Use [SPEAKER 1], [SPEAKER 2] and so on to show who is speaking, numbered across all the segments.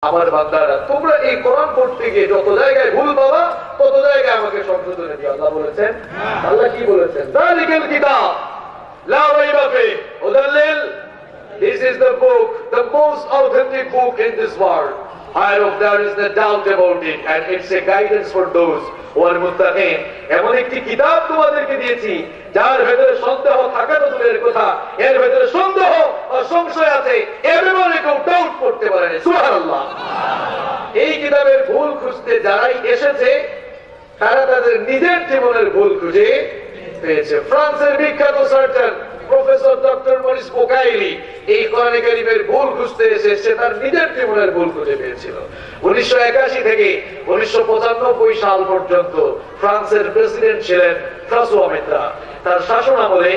[SPEAKER 1] আমার বান্দারা তোমরা এই কোরআন পড়তে গিয়ে যত জায়গায় ভুল পাবা তত জায়গায় আমাকে সংশোধনে দিও। আল্লাহ বলেছেন, আল্লাহ কি বলেছেন? যালিকাল কিতাব লা রাইবা ফিহি হুদাল লিল, this is the book, the most authentic book in this world, whereof there is no doubt about it, and it's a guidance for those who are muttaqin। এমন একটি কিতাব তোমাদেরকে দিয়েছি যার ভেতরে সন্দেহ থাকা তো দূরের কথা, এর ভেতরে সন্দেহ ও সংশয় আছে এ ব্যাপারে কেউ ডাউট করতে পারে না। সুবহানাল্লাহ। এই কিতাবের ভুল খুঁজতে যারাই এসেছে তারা তাদের নিজের জীবনের ভুল খুঁজে পেয়েছে। ফ্রান্সের বিখ্যাত surgeon professor doctor Morris Bucaille এই কোরআনে কারীমের ভুল খুঁজতে এসে সে তার নিজের জীবনের ভুল খুঁজে পেয়েছিল। 1981 থেকে 1995 সাল পর্যন্ত ফ্রান্সের প্রেসিডেন্ট ছিলেন ফ্রাঁসোয়া মিত্রান। তার শাসন আমলে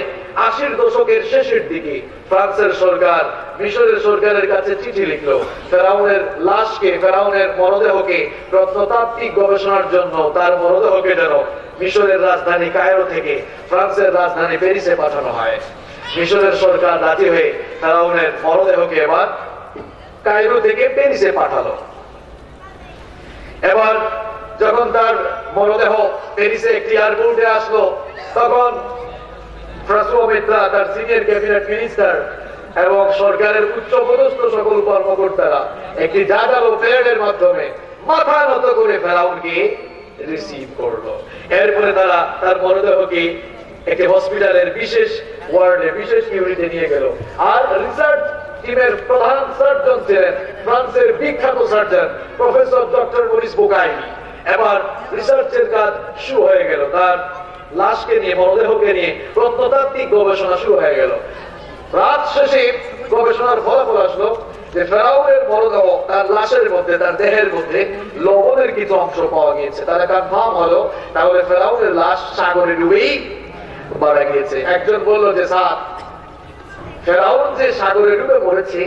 [SPEAKER 1] 80 দশকের শেষের দিকে ফ্রান্সের সরকার মিশরের সরকারের কাছে চিঠি লিখলো ফেরাউনের লাশকে, ফেরাউনের মরদেহকে প্রত্নতাত্ত্বিক গবেষণার জন্য তার মরদেহকে যেন মিশরের রাজধানী কায়রো থেকে ফ্রান্সের রাজধানী প্যারিসে পাঠানো হয়। মিশরের সরকার রাজি হয়ে ফেরাউনের মরদেহকে এবার কায়রো থেকে প্যারিসে পাঠালো। এবার যখন তার মরদেহ প্যারিসে একটি এয়ারপোর্টে আসলো তখন ফ্রাঁসোয়া মিত্রান তার সিনিয়র ক্যাবিনেট মিনিস্টার এবং সরকারের উচ্চপদস্থ সকল কর্মকর্তারা একটি জাঁজালো প্যারেডের মাধ্যমে মাথা নত করে ফেরাউনকে রিসিভ করলো। এরপরে তারা তার মরদেহকে একটি হসপিটালের বিশেষ ওয়ার্ডে, বিশেষ ইউনিটে নিয়ে গেল। আর রিসার্চ টিমের প্রধান সার্জন ছিলেন ফ্রান্সের বিখ্যাত surgeon professor doctor Morris Bucaille. এবার রিসার্চের কাজ শুরু হয়ে গেল, তার লাশকে নিয়ে, মরদেহকে নিয়ে প্রত্নতাত্ত্বিক গবেষণা শুরু হয়ে গেল। রাত শেষে গবেষণার ফলাফল আসলো যে ফেরাউনের মরদেহ, তার লাশের মধ্যে, তার দেহের মধ্যে লবণের কিছু অংশ পাওয়া গিয়েছে। তারা কনফার্ম হলো তাহলে ফেরাউনের লাশ সাগরে ডুবেই মারা গিয়েছে। একজন বলল যে স্যার, ফেরাউন যে সাগরে ডুবে মরেছে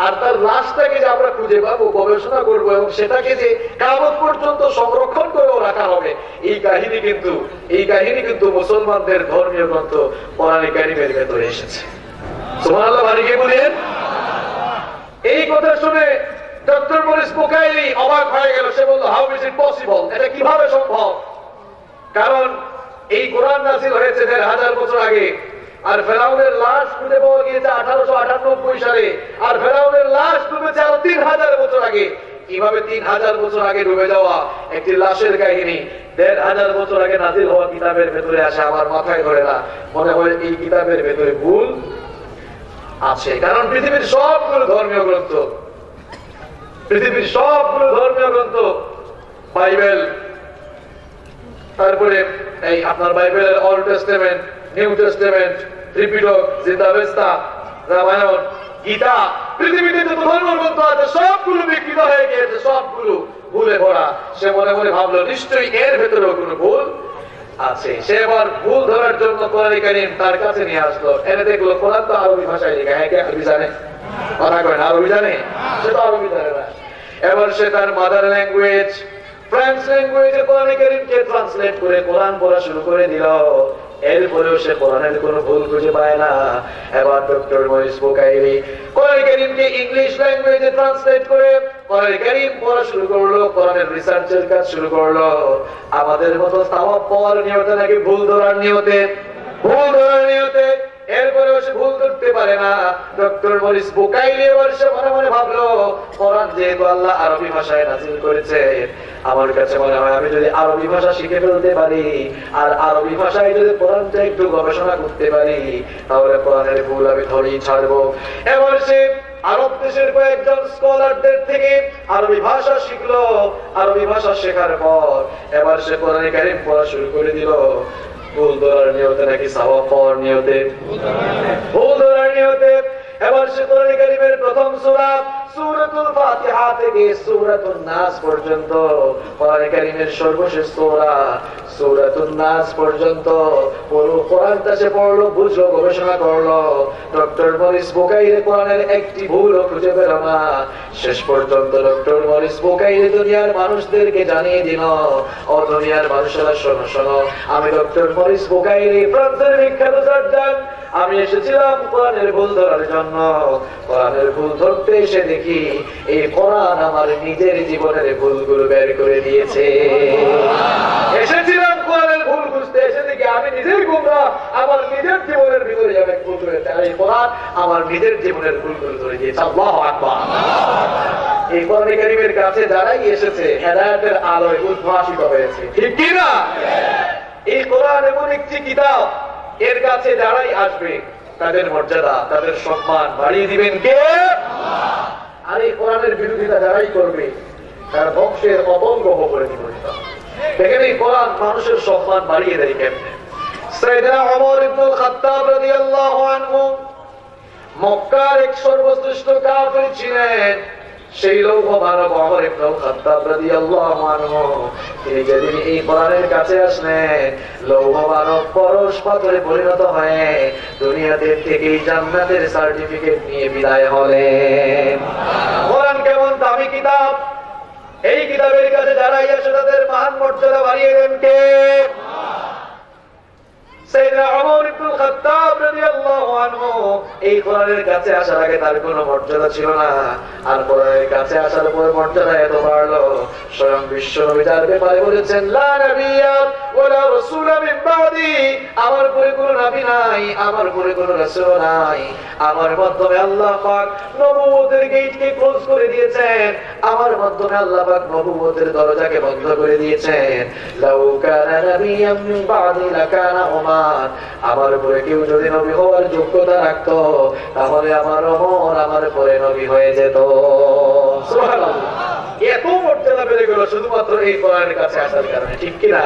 [SPEAKER 1] আর তার লাশটাকে যে আমরা খুঁজে পাবো, গবেষণা করবো এবং সেটাকে যে কিয়ামত পর্যন্ত সংরক্ষণ করেও রাখা হবে, এই কাহিনী কিন্তু মুসলমানদের ধর্মীয় গ্রন্থ কোরআনে কারীমের ভেতরে এসেছে। সুবহানাল্লাহ, বাড়িকে বলেন। এই কথা শুনে ডক্টর মরিস বুকাইলি অবাক হয়ে গেল। সে বলল, হাউ ইজ ইট পসিবল, এটা কিভাবে সম্ভব? কারণ এই কোরআন নাযিল হয়েছে 1000 বছর আগে, আর ফেরাউনের লাশ খুঁজে পাওয়া গিয়েছে 1898 সালে, আর ফেরাউনের লাশ ডুবেছে আরো 3000 বছর আগে। কিভাবে 3000 বছর আগে ডুবে যাওয়া একটি লাশের কাহিনী 1500 বছর আগে নাযিল হওয়া কিতাবের ভেতরে আসে? আমার মাথায় ধরে না। মনে হয় এই কিতাবের ভেতরে ভুল আছে। কারণ পৃথিবীর সবগুলো ধর্মীয় গ্রন্থ, বাইবেল, তারপরে এই আপনার বাইবেলের old testament, new testament, Tripitaka, জিন্দাবেস্তা, Ramayana, Gita, পৃথিবীতে যত ধর্মগ্রন্থ আছে সবগুলো বিকৃত হয়ে গিয়েছে, সবগুলো ভুলে ভরা। সে মনে মনে ভাবলো নিশ্চয়ই এর ভেতরেও কোনো ভুল আছে। সে এবার ভুল ধরার জন্য কোরআন কারীম তার কাছে নিয়ে আসলো। এনে দেখলো কোরআন তো আরবি ভাষায় লেখা। হ্যাঁ, কে আরবি জানে? কথা কয় না, আরবি জানে? সে তো আরবি জানে না। এবার সে তার মাদার ল্যাঙ্গুয়েজ ফ্রেঞ্চ ল্যাঙ্গুয়েজে কোরআন কারীমকে ট্রান্সলেট করে কোরআন পড়া শুরু করে দিল। এরপরেও সে কোরআনের কোনো ভুল খুঁজে পায় না। এবার ডক্টর মরিস বুকাইলি কোরআন কারীমকে ইংলিশ ল্যাঙ্গুয়েজে ট্রান্সলেট করে কোরআন কারীম পড়া শুরু করলো, কোরআনের রিসার্চের কাজ শুরু করলো। আমাদের মতো সওয়াব পাওয়ার নিয়তে নাকি ভুল ধরার নিয়তে, এরপরেও সে ভুল ধরতে পারে না। ডক্টর মরিস বুকাইলি এবার সে মনে মনে ভাবলো, কোরআন যেহেতু আল্লাহ আরবি ভাষায় নাযিল করেছে, আমার কাছে মনে হয় আমি যদি আরবি ভাষা শিখে ফেলতে পারি আর আরবি ভাষায় যদি কোরআনটা একটু গবেষণা করতে পারি তাহলে কোরআনের ভুল আমি ধরেই ছাড়বো। এবার সে আরব দেশের কয়েকজন স্কলারদের থেকে আরবি ভাষা শিখলো। আরবি ভাষা শেখার পর এবার সে কোরআন কারীম পড়া শুরু করে দিল। ভুল ধরার নিয়তে নাকি সওয়াব পাওয়ার নিয়তে? ভুল ধরার নিয়তে। এবার সে কোরআন কারীমের প্রথম সূরা সূরাতুল ফাতিহা থেকে সূরাতুন নাস পর্যন্ত, কোরআন কারীমের সর্বশেষ সূরা সূরাতুন নাস পর্যন্ত পুরো কোরআনটা সে পড়লো, বুঝলো, গবেষণা করলো। ডক্টর মরিস বুকাইলি কোরআনের একটি ভুলও খুঁজে পেল না। শেষ পর্যন্ত ডক্টর মরিস বুকাইলি দুনিয়ার মানুষদেরকে জানিয়ে দিল, ও দুনিয়ার মানুষেরা শোনো শোনো, আমি ডক্টর মরিস বুকাইলি ফ্রান্সের বিখ্যাত সার্জন, আমি এসেছিলাম কোরআনের ভুল ধরার জন্য। কোরআনের ভুল ধরতে এসে দেখি কি এই কোরআন আমার নিজের জীবনের ভুলগুলো বের করে দিয়েছে। এসেছিলাম কোরআনের ভুল বুঝতে, এসে দেখি আমি নিজেই গুমরাহ, আমার নিজের জীবনের ভিতরে অনেক ভুল রয়েছে, আর এই কোরআন আমার নিজের জীবনের ভুলগুলো ধরে দিয়েছে। আল্লাহু আকবার। এই কোরআন কারীমের কাছে যারাই এসেছে হেদায়েতের আলোয় উদ্ভাসিত হয়েছে, ঠিক কি না? এই কোরআন এমন একটি কিতাব, এর কাছে যারাই আসবে তাদের মর্যাদা, তাদের সম্মান বাড়িয়ে দিবেন কে? আর এই কোরআনের বিরোধিতা যারাই করবে তার বংশের অবঙ্গ করে দিব। দেখেন এই কোরআন মানুষের সম্মান বাড়িয়ে দেয় কেমনে। সাইয়েদনা ওমর ইবনুল খাত্তাব রাদিয়াল্লাহু আনহু মক্কার এক সর্বশ্রেষ্ঠ কাফির ছিলেন। সেই লৌহ মানব ওমর ইবনুল খাত্তাব রাদিয়াল্লাহু আনহু তিনি যেদিন এই কোরআনের কাছে আসলেন, লৌহ মানব পরশ পাথরে পরিণত হয়ে দুনিয়াতে থেকে জান্নাতের সার্টিফিকেট নিয়ে বিদায় হলেন। কোরআন কেমন দামি কিতাব, এই কিতাবের কাছে যারাই আসে তাদের মান মর্যাদা বাড়িয়ে দেন কে? সাইয়েদনা ওমর ইবনুল খাত্তাব রাদিয়াল্লাহু আনহু এই কোরআনের কাছে আসার আগে তার কোনো মর্যাদা ছিল না, আর কোরআনের কাছে আসার পর মর্যাদা এত বাড়লো, স্বয়ং বিশ্বনবী তার ব্যাপারে বলেছেন, লা নাবিয়্যা ওয়ালা রাসূলা মিন বাদি, আমার পরে কোনো নবী নাই, আমার পরে কোনো রাসূল নাই, আমার মাধ্যমে আল্লাহ পাক নবুয়তের গেটকে ক্লোজ করে দিয়েছেন, আমার মাধ্যমে আল্লাহ পাক নবুয়তের দরজাকে বন্ধ করে দিয়েছেন। লাউ কানা নাবিয়্যাম মিন বাদি লাকানা ওমর, আমার পরে কেউ যদি নবী হওয়ার যোগ্যতা রাখতো তাহলে আমার ওমর আমার পরে নবী হয়ে যেত। সুবহানাল্লাহ। এত মর্যাদা বেড়ে গেল শুধুমাত্র এই কোরআনের কাছে আসার কারণে, ঠিক কিনা?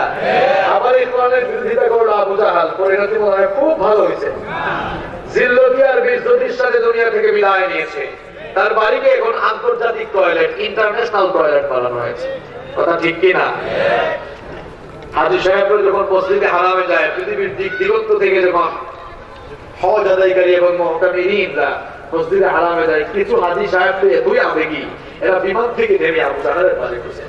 [SPEAKER 1] আবার এই কোরআনের বিরোধিতা করলো আবু জাহাল, পরিণতি মনে হয় খুব ভালো হয়েছে। জিল্লুদিয়ার 20 সালে দুনিয়া থেকে বিদায় নিয়েছে, তার বাড়িকে এখন আন্তর্জাতিক টয়লেট, ইন্টারন্যাশনাল টয়লেট বানানো হয়েছে, কথা ঠিক কিনা? হাজী সাহেবরা যখন মসজিদে হারামে যায়, পৃথিবীর দিক দিগন্ত থেকে যখন হজ আদায়কারী এবং মুহতামিরিনরা মসজিদে হারামে যায়, কিছু হাজী সাহেব তো এতই আবেগী, এরা বিমান থেকে নেমে আবু জাহেলের পালে বসে।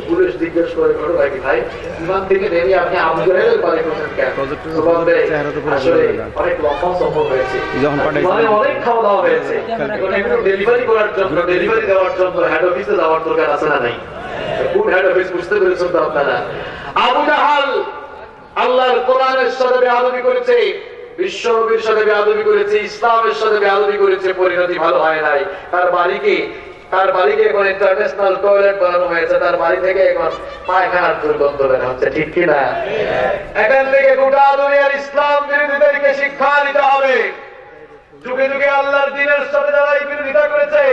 [SPEAKER 1] পুলিশ জিজ্ঞেস করে ঘটনা কি ভাই, বিমান থেকে নেমে আপনি আবু জাহেলের পালে বসেন কেন? আসলে অনেক লম্বা সফর হয়েছে, অনেক খাওয়া দাওয়া হয়েছে, ডেলিভারি করার জন্য, ডেলিভারি দেওয়ার জন্য হেড অফিসে যাওয়ার দরকার আছে না নাই? কোন হেড অফিস বুঝতে পেরেছেন তো আপনারা? আবু জাহাল আল্লাহর কোরআনের সাথে বেয়াদবি করেছে, বিশ্বনবীর সাথে বেয়াদবি করেছে, ইসলামের সাথে বেয়াদবি করেছে, পরিণতি ভালো হয় নাই। তার বাড়িকে এখন ইন্টারন্যাশনাল টয়লেট বানানো হয়েছে, তার বাড়ি থেকে এখন পায়খানার দুর্গন্ধ বের হচ্ছে, ঠিক কিনা? এখান থেকে গোটা দুনিয়ার ইসলাম বিরোধীদেরকে শিক্ষা দিতে হবে। যুগে যুগে আল্লাহর দ্বীনের সাথে যারা বিরোধিতা করেছে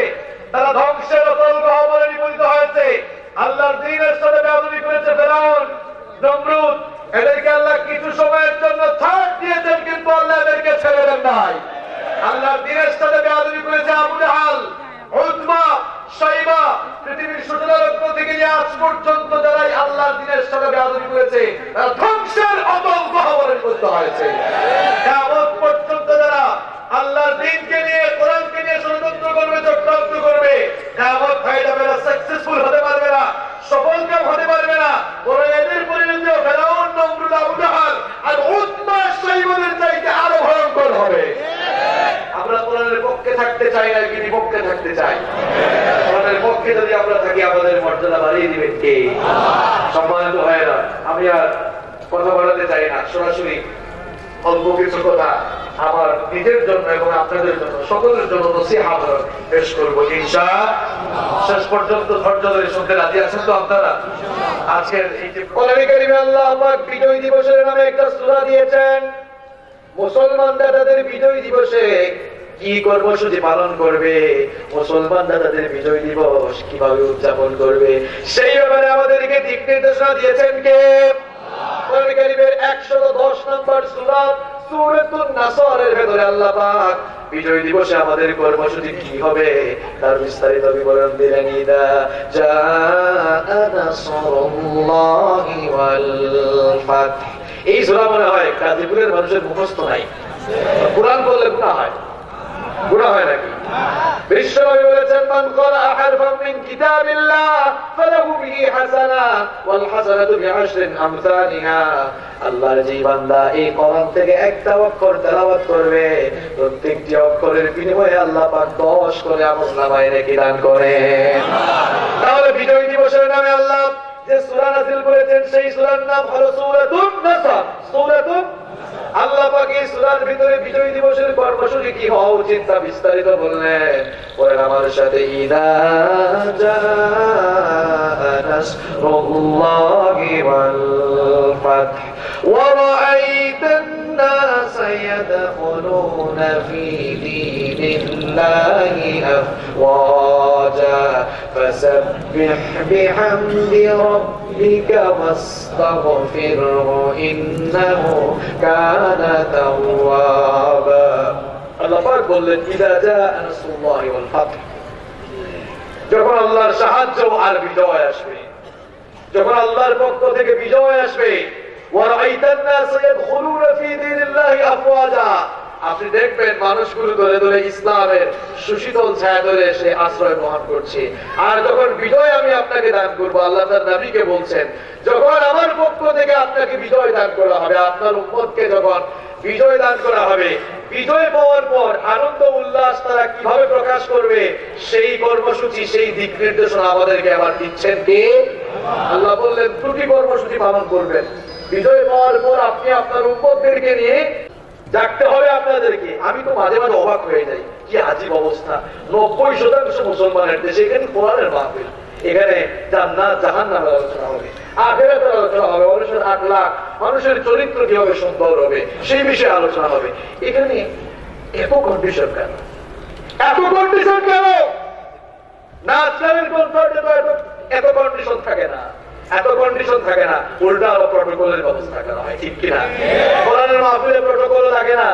[SPEAKER 1] তারা ধ্বংসের অতল গহ্বরে নিপতিত হয়েছে। আল্লাহর দ্বীনের সাথে বেয়াদবি করেছে ফিরআউন, নমরুদ, এদেরকে আল্লাহ কিছু সময়ের জন্য ছাড় দিয়েছেন, কিন্তু আল্লাহ এদেরকে ছেড়ে দেন নাই। আল্লাহর দ্বীনের সাথে বেয়াদবি করেছে আবু জাহাল, উতবা, শাইবা, পৃথিবীর সূচনা লগ্ন থেকে নিয়ে আজ পর্যন্ত যারাই আল্লাহর দ্বীনের সাথে বেয়াদবি করেছে তারা ধ্বংসের অতল গহ্বরে নিপতিত হয়েছে। কিয়ামত পর্যন্ত যারা আল্লাহর দ্বীনকে নিয়ে, কোরআনকে নিয়ে ষড়যন্ত্র করবে, চক্রান্ত করবে, কিয়ামত হয়ে যাবে না, সাকসেসফুল হতে পারবে না, সফলকাম হতে পারবে না, বরং এদের পরিণতিও ফিরআউন, নমরুদ, আবু জাহাল আর উতবা, শাইবাদের চাইতে আরো ভয়ঙ্কর হবে। আমরা কোরআনের পক্ষে থাকতে চাই না, কি বিপক্ষে থাকতে চাই? কোরআনের পক্ষে যদি আমরা থাকি আমাদের মর্যাদা বাড়িয়ে দিবেন কে? সম্মানিত ভাইয়েরা, আমি আর কথা বাড়াতে চাই না, সরাসরি অল্প কিছু কথা আমার নিজের জন্য এবং আপনাদের জন্য, সকলের জন্য নসিহত পেশ করবো ইনশাআল্লাহ। শেষ পর্যন্ত ধৈর্য ধরে শুনতে রাজি আছেন তো আপনারা? আজকের এই যে কোরআনে কারিমে আল্লাহ পাক বিজয় দিবসের নামে একটা সূরা দিয়েছেন। মুসলমানরা তাদের বিজয় দিবসে কি কর্মসূচি পালন করবে, মুসলমানরা তাদের বিজয় দিবস কিভাবে উদযাপন করবে, সেই ব্যাপারে আমাদেরকে দিক নির্দেশনা দিয়েছেন কে? কোরআনে কারিমের 110 নম্বর সূরা সূরাতুন নাসরের ভেতরে আল্লাহ পাক বিজয় দিবসে আমাদের কর্মসূচি কি হবে তার বিস্তারিত বিবরণ দিলেন। ইদা জাআ নাসরুল্লাহি ওয়াল ফাত। এই সূরা মনে হয় গাজীপুরের মানুষের মুখস্থ নাই, কোরআন বললে গুনাহ হয়। গুনাহ হয় নাকি? বিশ্বনবী বলেছেন মান ক্বারা হারফান মিন কিতাবিল্লাহ ফালাহু বিহি হাসানা ওয়াল হাসানাতু বিআশরি আমসালিহা। আল্লাহর যে বান্দা এই কোরআন থেকে একটা অক্ষর তেলাওয়াত করবে, প্রত্যেকটি অক্ষরের বিনিময়ে আল্লাহ পাক 10 করে আমলনামায় নেকি দান করেন। তাহলে বিজয় দিবসের নামে আল্লাহ যে সূরা নাযিল করেছেন সেই সূরার নাম হলো সূরাতুন নাসর। সূরাতুন আল্লাহ পাক এই সূরার ভিতরে বিজয় দিবসের কর্মসূচি কি হওয়া উচিত তা বিস্তারিত বললেন। পরে আমার সাথে ইদা জাআ নাসরুল্লাহি ওয়াল ফাতহ ওয়া রাআইতান নাসা ইয়াদখুলুনা ফি দীনিল্লাহি আফওয়াজা ফাসাব্বিহ বিহামদি রাব্বিকা ওয়াস্তাগফিরহু ইন্নাহু কানা তাওয়াবা। আল্লাহ পাক বললেন ইদা জাআ নাসরুল্লাহি ওয়াল ফাতহ, যখন আল্লাহর সাহায্য আর বিজয় আসবে, যখন আল্লাহর পক্ষ থেকে বিজয় আসবে, ওয়া রাআইতান নাসা ইয়াদখুলুনা ফি দীনিল্লাহি আফওয়াজা, আপনি দেখবেন মানুষগুলো দলে দলে ইসলামের সুশীতল ছায়া ধরে এসে আশ্রয় গ্রহণ করছে। আর যখন বিজয় আমি আপনাকে দান করবো, আল্লাহ তার নবীকে বলছেন যখন আমার পক্ষ থেকে আপনাকে বিজয় দান করা হবে, আপনার উম্মতকে যখন বিজয় দান করা হবে, বিজয় পাওয়ার পর আনন্দ উল্লাস তারা কিভাবে প্রকাশ করবে সেই কর্মসূচি, সেই দিক নির্দেশনা আমাদেরকে আবার দিচ্ছেন কে? আল্লাহ বললেন দুটি কর্মসূচি পালন করবেন। বিজয় পাওয়ার পর আপনি আপনার উম্মতদেরকে নিয়ে ডাকতে হবে আপনাদেরকে। আমি তো মাঝে মাঝে অবাক হয়ে যাই, কি আজীব অবস্থা। 90% মুসলমানের দেশে এখানে কোরআনের মাহফিল, এখানে জান্নাত জাহান্নামের আলোচনা হবে, আখিরাতের আলোচনা হবে, মানুষের 8 লাখ মানুষের চরিত্র কিভাবে সুন্দর হবে সেই বিষয়ে আলোচনা হবে। এখানে এত কন্ডিশন কেন? এত কন্ডিশন কেন? না ইসলামের কনসার্টে তো এত কন্ডিশন থাকে না, এত কন্ডিশন থাকে না, উল্টা আরো প্রটোকলের ব্যবস্থা করা হয়, ঠিক কিনা? কোরআনের মাহফিলে প্রটোকল লাগে না।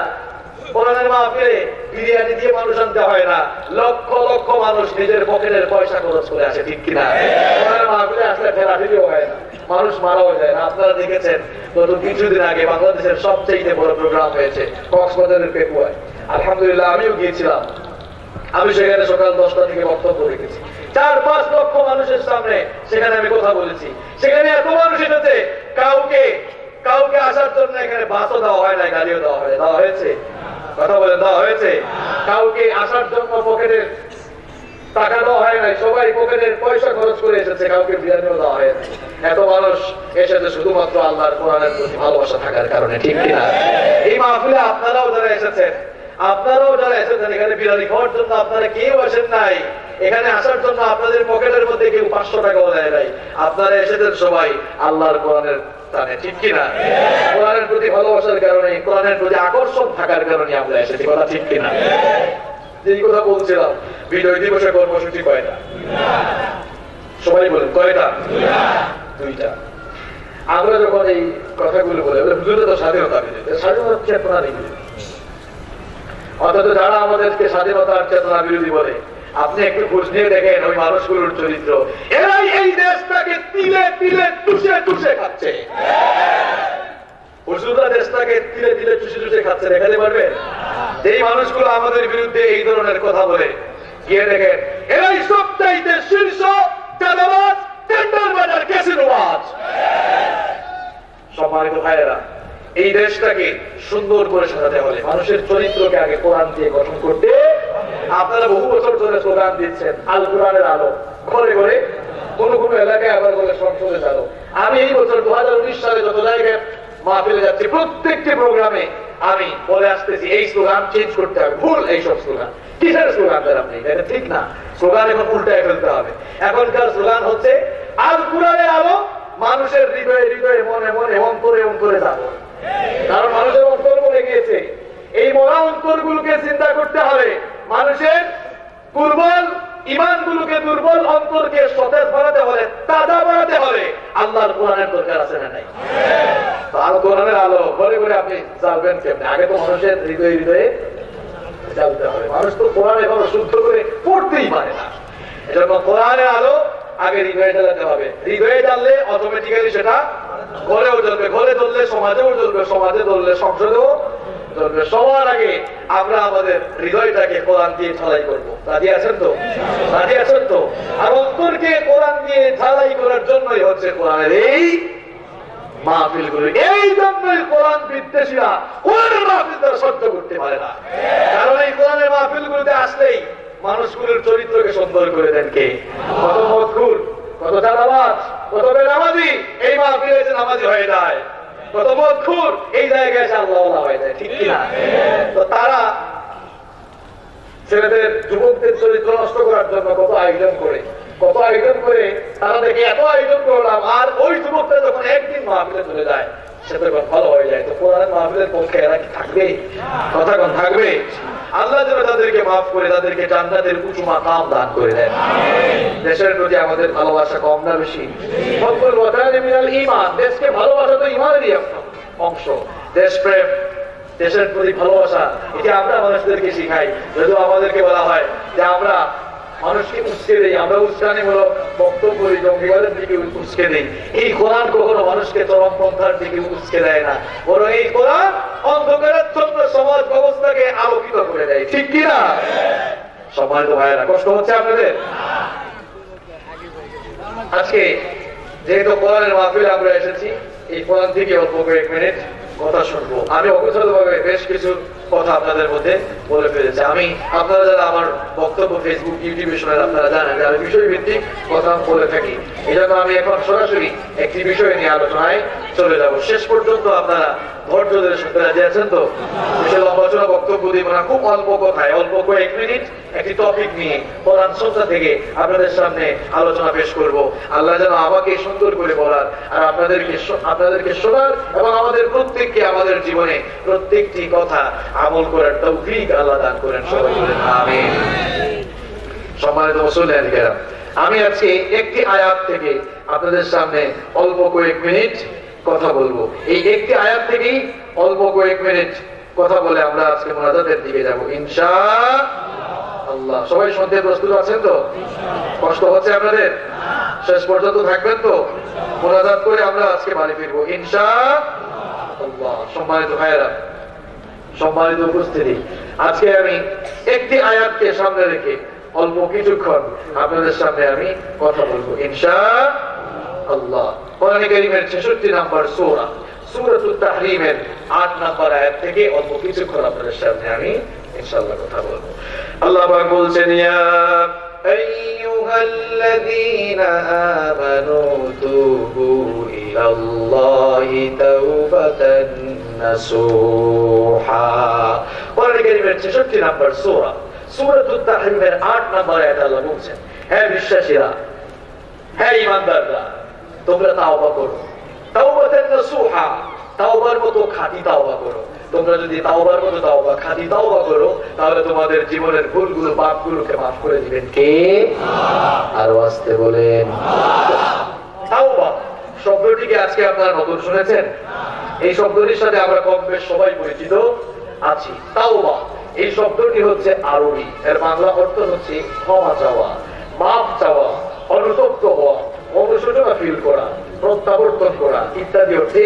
[SPEAKER 1] কোরআনের মাহফিলে বিরিয়ানি দিয়ে মানুষ আনতে হয় না, লক্ষ লক্ষ মানুষ নিজের পকেটের পয়সা খরচ করে আসে, ঠিক কিনা? কোরআনের মাহফিলে আসলে ফেরাফেরিও হয় না, মানুষ মারাও যায় না। আপনারা দেখেছেন গত কিছুদিন আগে বাংলাদেশের সবচেয়ে বড় প্রোগ্রাম হয়েছে কক্সবাজারের পেকুয়ায়। আলহামদুলিল্লাহ আমিও গিয়েছিলাম। আমি সেখানে সকাল 10টা থেকে বক্তব্য রেখেছি। 4-5 লক্ষ মানুষের সামনে সেখানে আমি কথা বলেছি। সেখানে এত মানুষ এসেছে, কাউকে আসার জন্য এখানে বাসও দেওয়া হয় না, গাড়িও দেওয়া হয়, দেওয়া হয়েছে? কথা বলে দেওয়া হয়েছে? কাউকে আসার জন্য পকেটের টাকা দেওয়া হয় নাই, সবাই পকেটের পয়সা খরচ করে এসেছে, কাউকে বিরিয়ানিও দেওয়া হয় না। এত মানুষ এসেছে শুধুমাত্র আল্লাহর কোরআনের প্রতি ভালোবাসা থাকার কারণে, ঠিক কিনা? এই মাহফিলে আপনারাও যারা এসেছেন এখানে বিরিয়ানি খাওয়ার জন্য আপনারা কেউ আসেন নাই, এখানে আসার জন্য আপনাদের পকেটের মধ্যে কেউ 500 টাকাও দেয় নাই। আপনারা এসেছেন সবাই আল্লাহর কোরআনের টানে, ঠিক কিনা? কোরআনের প্রতি ভালোবাসার কারণে, কোরআনের প্রতি আকর্ষণ থাকার কারণে আমরা এসেছি, কথা ঠিক কিনা? যেই কথা বলছিলাম, বিজয় দিবসের কর্মসূচি কয়টা? সবাই বলেন কয়টা? 2টা। আমরা যখন এই কথাগুলো বলে হুজুরে তো স্বাধীনতা বিরোধী, স্বাধীনতার চেতনা নেই, অথচ যারা আমাদেরকে স্বাধীনতার চেতনা বিরোধী বলে আপনি একটু খোঁজ নিয়ে দেখেন ওই মানুষগুলোর চরিত্র। এরাই এই দেশটাকে তিলে তিলে টুসে টুসে খাচ্ছে। হুজুররা দেশটাকে তিলে তিলে টুসে টুসে খাচ্ছে, দেখাতে পারবেন? যেই মানুষগুলো আমাদের বিরুদ্ধে এই ধরনের কথা বলে, গিয়ে দেখেন এরাই সবচাইতে শীর্ষ চাঁদাবাজ, টেন্ডারবাজার, ক্যাসিনোবাজ। সম্মানিত ভাইয়েরা, এই দেশটাকে সুন্দর করে সাজাতে হলে মানুষের চরিত্রকে আগে কোরআন দিয়ে গঠন করতে। আপনারা বহু বছর ধরে স্লোগান দিচ্ছেন আল কোরআনের আলো, ঘরে ঘরে, কোন কোন এলাকায় আবার বলে সংসদের আলো। আমি এই বছর 2019 সালে যত জায়গায় মাহফিলে যাচ্ছি, প্রত্যেকটি প্রোগ্রামে আমি বলে আসতেছি এই স্লোগান চেঞ্জ করতে হবে, ভুল এইসব স্লোগান। কিসের স্লোগান দেন আপনি? এটা ঠিক না, স্লোগান এখন উল্টায় ফেলতে হবে। এখনকার স্লোগান হচ্ছে আল কোরআনের আলো, মানুষের হৃদয়ে হৃদয়ে, মনে মনে, অন্তরে অন্তরে যাবো। কারণ মানুষের অন্তর বলে গিয়েছে, এই মরা অন্তরগুলোকে চিন্তা করতে হবে। মানুষের দুর্বল ইমানগুলোকে, দুর্বল অন্তরকে সতেজ বানাতে হলে, তাজা বানাতে হলে আল্লাহর কোরআনের দরকার আছে না নাই? আল কোরআনের আলো ঘরে ঘরে আপনি জ্বালবেন কেমনে? আগে তো মানুষের হৃদয়ে হৃদয়ে জ্বালতে হবে। মানুষ তো কোরআন এখনো শুদ্ধ করে পড়তেই পারে না, এজন্য কোরআনের আলো আগে হৃদয়ে জ্বালাতে হবে। হৃদয়ে জ্বাললে অটোমেটিক্যালি সেটা ঘরেও জ্বলবে, ঘরে জ্বললে সমাজেও জ্বলবে, সমাজে জ্বললে সংসদেও চলবে। সবার আগে আমরা আমাদের হৃদয়টাকে কোরআন দিয়ে ঢালাই করবো। রাজি আছেন তো? রাজি আছেন তো? আর অন্তরকে কোরআন দিয়ে ঢালাই করার জন্যই হচ্ছে কোরআনের এই মাহফিলগুলো। এই জন্যই কোরআন বিদ্বেষীরা কোরআনের মাহফিল তারা সহ্য করতে পারে না। কারণ এই কোরআনের মাহফিলগুলোতে আসলেই মানুষগুলোর চরিত্রকে সুন্দর করে দেন কে? কত মদখুর, কত চাঁদাবাজ, কত বেনামাজি এই মাহফিলে এসে নামাজি হয়ে যায়, কত মদখুর এই জায়গায় এসে আল্লাহওয়ালা হয়ে যায়, ঠিক কিনা? তো তারা ছেলেদের যুবকদের চরিত্র নষ্ট করার জন্য কত আয়োজন করে, কত আয়োজন করে তারা দেখে এত আয়োজন করলাম, আর ওই যুবকটা যখন একদিন মাহফিলে চলে যায় সে তখন ভালো হয়ে যায়। তো কোরআনের মাহফিলের পক্ষে এরা কি থাকবে? কথা কোন থাকবে? আল্লাহ যেন তাদেরকে মাফ করে তাদেরকে জান্নাতের উঁচু মাকাম দান করে দেন। দেশের প্রতি আমাদের ভালোবাসা কম না বেশি? হব্বুল ওয়াতানি মিনাল ঈমান, দেশকে ভালোবাসা তো ঈমানেরই অংশ। দেশপ্রেম, দেশের প্রতি ভালোবাসা, এটা আমরা মানুষদেরকে শিখাই। যদিও আমাদেরকে বলা হয় যে আমরা মানুষকে উস্কে দেই, আমরা উস্কানিমূলক বক্তব্য করি, জঙ্গিবাদের দিকে উস্কে দেই। এই কোরআন কখনো মানুষকে চরমপন্থার দিকে উস্কে দেয় না, বরং এই কোরআন অন্ধকারের জন্য সমাজ ব্যবস্থাকে আলোকিত করে দেয়, ঠিক কিনা? সম্মানিত ভাইয়েরা, কষ্ট হচ্ছে আপনাদের? আজকে যেহেতু কোরআনের মাহফিলে আমরা এসেছি, এই কোরআন থেকে অল্প কয়েক মিনিট কথা শুনবো। আমি অগোচরভাবে বেশ কিছু কথা আপনাদের মধ্যে বলে ফেলেছি। আমি আপনারা যারা আমার বক্তব্য ফেসবুক, ইউটিউবে শোনেন, আপনারা জানেন যে আমি বিষয় ভিত্তিক কথা বলে থাকি। এই জন্য আমি এখন সরাসরি একটি বিষয় নিয়ে আলোচনায় চলে যাব। শেষ পর্যন্ত আপনারা ধৈর্য ধরে শুনতে রাজি আছেন তো? বিশাল লম্বা বক্তব্য দিব না, খুব অল্প কথায় অল্প কয়েক মিনিট একটি টপিক নিয়ে কোরআন সুন্নাহ থেকে আপনাদের সামনে আলোচনা পেশ করব। আল্লাহ যেন আমাকে সুন্দর করে বলার আর আপনাদেরকে শোনার এবং আমাদের প্রত্যেককে আমাদের জীবনে প্রত্যেকটি কথা আমল করার তৌফিক আল্লাহ দান করেন, সবাই বলেন আমিন। সম্মানিত মুসলিম কেরাম, আমি আজকে একটি আয়াত থেকে আপনাদের সামনে অল্প কয়েক মিনিট কথা বলবো। এই একটি আয়াত থেকেই অল্প কয়েক মিনিট কথা বলে আমরা আজকে মুনাজাতের দিকে যাব ইনশাআল্লাহ। সবাই শুনতে প্রস্তুত আছেন তো? কষ্ট হচ্ছে আপনাদের? শেষ পর্যন্ত থাকবেন তো? মুনাজাত করে আমরা আজকে বাড়ি ফিরবো ইনশাআল্লাহ। সম্মানিত ভাইয়েরা, সম্মানিত উপস্থিতি, আজকে আমি একটি আয়াতকে সামনে রেখে অল্প কিছুক্ষণ আপনাদের সামনে আমি কথা বলবো ইনশাআল্লাহ। কোরআন কারীমের 66 নম্বর সূরা, সূরাতুত তাহরীমের 8 নম্বর আয়াত থেকে অল্প কিছুক্ষণ আপনাদের সামনে আমি ইনশাআল্লাহ কথা বলবো। আল্লাহ পাক বলছেন, ইয়া আইয়ুহাল্লাযীনা আমানু তুবু ইলাল্লাহি তাওবাতান নাসুহা। কোরআন কারীমের 66 নম্বর সূরা, সূরাতুত তাহরীমের 8 নম্বর আয়াতে আল্লাহ বলছেন, হে বিশ্বাসীরা, হে ঈমানদাররা, তোমরা তাওবা করো, তাওবাতান নাসুহা, তাওবার মতো খাঁটি তাওবা করো। তোমরা যদি তাওবার মতো তাওবা, খাঁটি তাওবা করো, তাহলে তোমাদের জীবনের ভুলগুলো, পাপগুলোকে মাফ করে দিবেন কে? আরো আসতে বলেন তাওবা শব্দটিকে আজকে আপনারা নতুন শুনেছেন? এই শব্দটির সাথে আমরা কম বেশ সবাই পরিচিত আছি। তাওবা এই শব্দটি হচ্ছে আরবি, এর বাংলা অর্থ হচ্ছে ক্ষমা চাওয়া, মাফ চাওয়া, অনুতপ্ত হওয়া, অনুশোচনা ফিল করা, প্রত্যাবর্তন করা ইত্যাদি অর্থে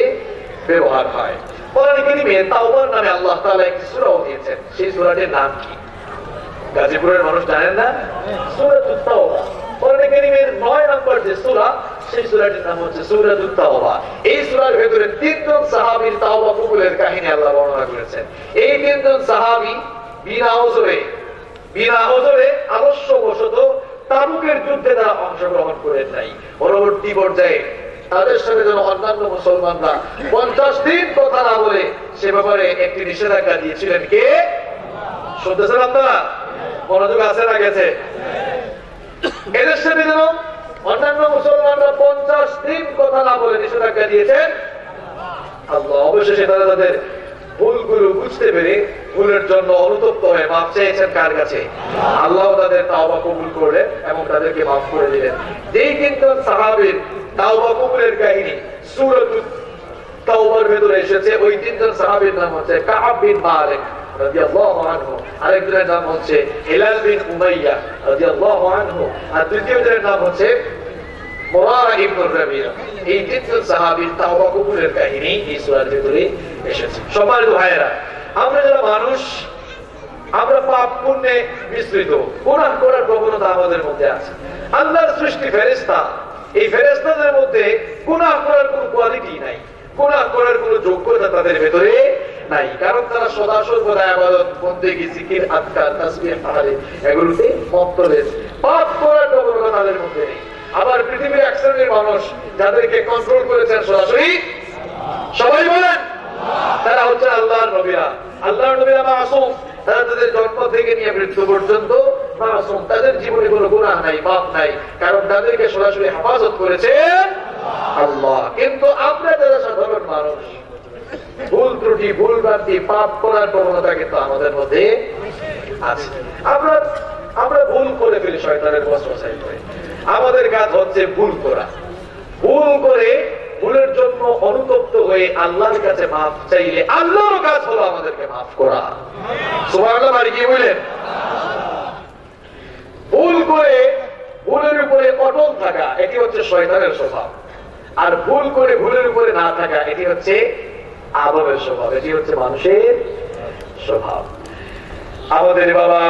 [SPEAKER 1] ব্যবহার হয়। কোরআন কারীমে তাওবার নামে আল্লাহ তাআলা একটি সূরাও দিয়েছেন। সেই সূরাটির নাম কি? গাজীপুরের মানুষ জানেন না? সূরাতুত তাওবা। কোরআন কারীমের 9 নম্বর যে সূরা, সেই সূরাটির নাম হচ্ছে সূরাতুত তাওবা। এই সূরার ভেতরে 3 জন সাহাবীর তাওবা কবুলের কাহিনী আল্লাহ বর্ণনা করেছেন। এই 3 জন সাহাবী বিনা ওজরে আলস্যবশত তাবুকের যুদ্ধে তারা অংশগ্রহণ করেন নাই। পরবর্তী পর্যায়ে তাদের সাথে যেন অন্যান্য মুসলমানরা 50 দিন কথা না বলে সে ব্যাপারে একটি নিষেধাজ্ঞা দিয়েছিলেন কে? শুনতেছেন আপনারা? মনোযোগ আছে না গেছে? এদের সাথে যেন অন্যান্য মুসলমানরা 50 দিন কথা না বলে নিষেধাজ্ঞা দিয়েছেন আল্লাহ। অবশেষে তারা তাদের ভুলগুলো বুঝতে পেরে ভুলের জন্য অনুতপ্ত হয়ে মাফ চেয়েছেন কার কাছে? আল্লাহ তাদের তাওবা কবুল করলেন এবং তাদেরকে মাফ করে দিলেন। যেই 3 জন সাহাবীর তাওবা কবুলের কাহিনী সূরাতুত তাওবার ভেতরে এসেছে, ওই 3 জন সাহাবীর নাম হচ্ছে কাআব বিন মালিক রাদিয়াল্লাহু আনহু, আরেকজনের নাম হচ্ছে হিলাল বিন উমাইয়া রাদিয়াল্লাহু আনহু, আর তৃতীয়জনের নাম হচ্ছে মুরারা ইবনে রাবিয়া। এই 3 জন সাহাবীর তাওবা কবুলের কাহিনী এই সূরার ভেতরে এসেছে। সম্মানিত ভাইয়েরা, আমরা যারা মানুষ, আমরা পাপ পুণ্যে মিশ্রিত, গুনাহ করার প্রবণতা আমাদের মধ্যে আছে। আল্লাহর সৃষ্টি ফেরেশতা, এই ফেরেশতাদের মধ্যে গুনাহ করার কোনো কোয়ালিটি নাই, গুনাহ করার কোনো যোগ্যতা তাদের ভেতরে নাই, কারণ তারা সদা সর্বদা ইবাদত, বন্দেগী, জিকির, আজকার, তাসবিহ, তাহলিল এগুলোতে মত্ত রয়েছে। পাপ করার প্রবণতা তাদের মধ্যে নেই। আবার পৃথিবীর এক শ্রেণীর মানুষ যাদেরকে কন্ট্রোল করেছেন সরাসরি, সবাই বলেন, তারা হচ্ছে আল্লাহর নবীরা। আল্লাহর নবীরা মাসুম, তারা তাদের জন্ম থেকে নিয়ে মৃত্যু পর্যন্ত মাসুম, তাদের জীবনে কোনো গুনাহ নাই, পাপ নাই, কারণ তাদেরকে সরাসরি হেফাজত করেছেন আল্লাহ। কিন্তু আমরা যারা সাধারণ মানুষ, ভুল ত্রুটি, ভুল ভ্রান্তি, পাপ করার প্রবণতা কিন্তু আমাদের মধ্যে আছে। আমরা ভুল করে ফেলি শয়তানের ওয়াসওয়াসায় পড়ে। আমাদের কাজ হচ্ছে ভুল করা, ভুল করে ভুলের জন্য অনুতপ্ত হয়ে আল্লাহর কাছে মাফ চাইলে আল্লাহর কাজ হলো আমাদেরকে মাফ করা। সুবহানাল্লাহ, আর কি বলেন? ভুল করে ভুলের উপরে অটল থাকা, এটি হচ্ছে শয়তানের স্বভাব। আর ভুল করে ভুলের উপরে না থাকা, এটি হচ্ছে আদমের স্বভাব, এটি হচ্ছে মানুষের স্বভাব। আমাদের বাবা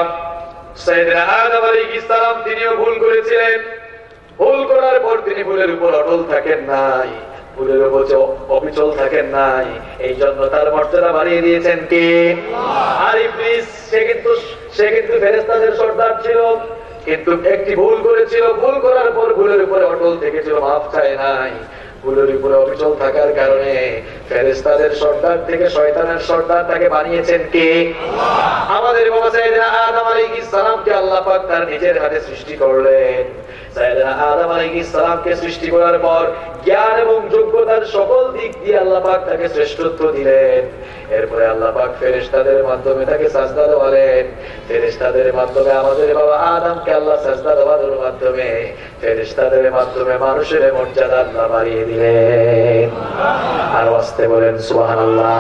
[SPEAKER 1] সাইয়েদনা আদম আলাইহিস সালাম, তিনিও ভুল করেছিলেন। ভুল করার পর তিনি ভুলের উপর অটল থাকেন নাই, ভুলের উপর অবিচল থাকেন নাই, এই জন্য তার মর্যাদা বাড়িয়ে দিয়েছেন কে? আর ইবলিস, সে কিন্তু ফেরেশতাদের সর্দার ছিল, কিন্তু একটি ভুল করেছিল। ভুল করার পর ভুলের উপরে অটল থেকেছিল, মাফ চায় নাই। ভুলের উপরে অবিচল থাকার কারণে ফেরেশতাদের সর্দার থেকে শয়তানের সর্দার তাকে বানিয়েছেন কে? আমাদের বাবা সাইয়েদনা আদম আলাইহিস সালামকে আল্লাহ পাক তার নিজের হাতে সৃষ্টি করলেন। সাইয়েদনা আদম আলাইহিস সালামকে সৃষ্টি করার পর জ্ঞান এবং যোগ্যতার সকল দিক দিয়ে আল্লাহ পাক তাকে শ্রেষ্ঠত্ব দিলেন। এরপরে আল্লাহ পাক ফেরেশতাদের মাধ্যমে তাকে সাজদা দেওয়ালেন। ফেরেশতাদের মাধ্যমে আমাদের বাবা আদমকে আল্লাহ সাজদা দেওয়ার মাধ্যমে, ফেরেশতাদের মাধ্যমে মানুষের মর্যাদা আল্লাহ বাড়িয়ে দিলেন। আর আস্তে বলেন সুবহানাল্লাহ।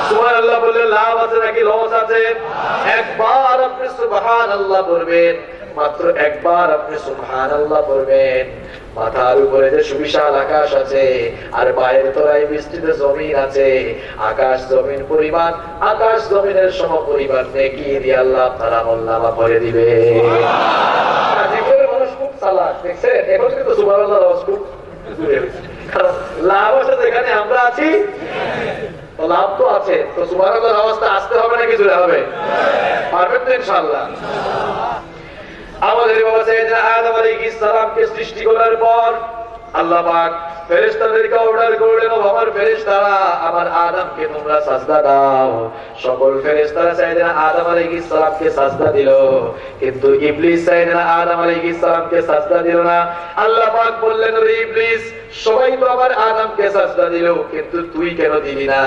[SPEAKER 1] সুবহানাল্লাহ বললে লাভ আছে নাকি লস আছে? একবার আপনি সুবহানাল্লাহ বলবেন, মাত্র একবার আপনি সুবহানাল্লাহ বলবেন, মাথার উপরে যে সুবিশাল আকাশ আছে আর পায়ের তলায় বিস্তৃত জমিন আছে, আকাশ জমিন পরিমাণ, আকাশ জমিনের সমপরিমাণ নেকি দিয়ে আল্লাহ আপনার আমলনামা ভরে দিবে। মানুষ খুব চালাক, দেখছেন? এখন কিন্তু সুবহানাল্লাহ খুব কারণ লাভ আছে যেখানে আমরা আছি, লাভ তো আছে, তো সুবহানাল্লাহর আওয়াজটা আসতে হবে নাকি জোরে হবে? পারবেন তো ইনশাআল্লাহ। আমাদের বাবা সাইয়েদনা আদম আলাইহিস সালামকে সৃষ্টি করার পর আল্লাহ পাক ফেরেশতাদেরকে অর্ডার করলেন, আমার ফেরেশতারা, আমার আদমকে তোমরা সাজদা দাও। সকল ফেরেশতারা সাইয়েদনা আদম আলাইহিস সালামকে সাজদা দিল, কিন্তু ইবলিস সাইয়েদনা আদম আলাইহিস সালামকে সাজদা দিল না। আল্লাহ পাক বললেন, রে ইবলিস, সবাই তো আমার আদমকে সাজদা দিল, কিন্তু তুই কেন দিলি না?